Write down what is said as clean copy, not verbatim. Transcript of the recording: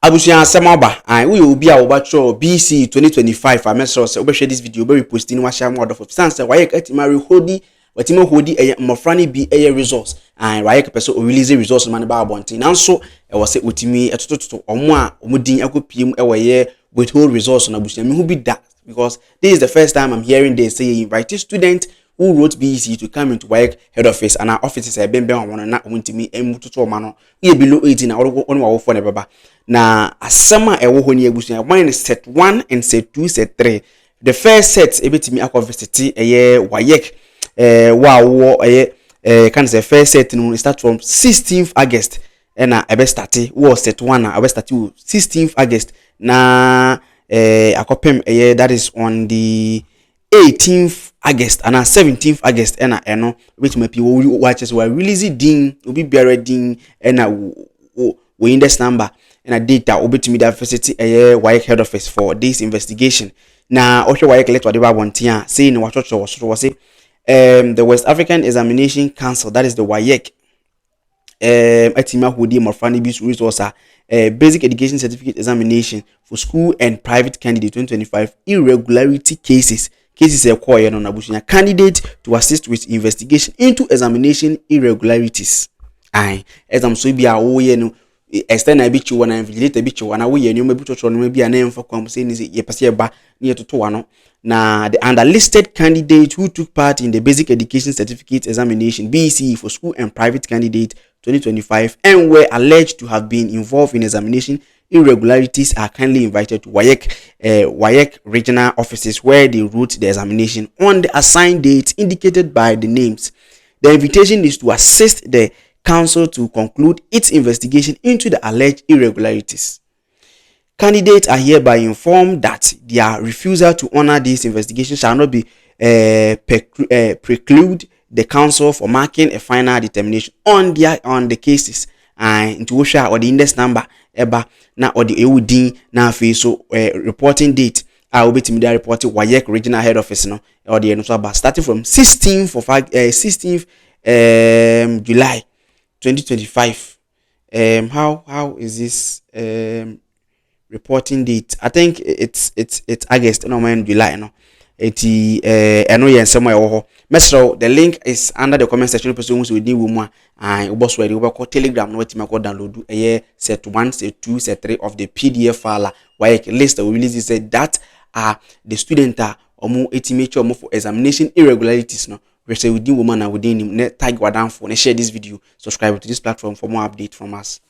Abusia Samaba, and we will be our batcho BECE 2025. I message us over share this video, very posting wa share more of sense. WAEC etimari hodi, watimo hodi mofrani be a resource, and WAEC person release resource man ba abonti. Now so I was say utimi etoto omwa omudin akopiem ewaye withhold resource on abusia. Me who be that because this is the first time I'm hearing they say invite student who wrote BECE to come into WAEC head office, and our offices have been one na untimi emututo mano. We below 18 on our phone baba. Na asema ewo ho ni ebusu one set 1 and set 2 set 3. The first set ebetimi akọvisit eye WAEC wo can say first set no start from 16th August na ebe start wo set 1 na ebe start 16th August na akopem eye that is on the 18th August and 17th August na eno betimi pi wo watches we release din obi biara din na we index number and a data obetumi that facility WAEC head office for this investigation. Now also WAEC let what they want here saying what was say the West African Examination Council, that is the WAEC, etima hodi morfani bis resource basic education certificate examination for school and private candidate 2025 irregularity cases acquired on abusunya candidate to assist with investigation into examination irregularities. Exam so be a no extend a bit you wanna invigilate a bit you wanna we and you may be to maybe a name for come saying is ye pass ba near to one. Now the underlisted candidate who took part in the basic education certificate examination BECE for school and private candidate 2025 and were alleged to have been involved in examination irregularities are kindly invited to WAEC regional offices where they wrote the examination on the assigned date indicated by the names. The invitation is to assist the council to conclude its investigation into the alleged irregularities. Candidates are hereby informed that their refusal to honor this investigation shall not be preclude the council for making a final determination on the cases and into which or the index number eba na or the EUD na so reporting date I will be to media reporting WAEC regional head office no or the starting from 16th July 2025. How is this reporting date? I think it's August no man July no. Eno yen somewhere ho. Mesro the link is under the comment section person who will need woman and boss ready over Telegram no wetin go download set 1 set 2 set 3 of the PDF file WAEC list that we release said that are the student omo etimature omo for examination irregularities no. We say within woman and within him tag wa down for share this video, subscribe to this platform for more update from us.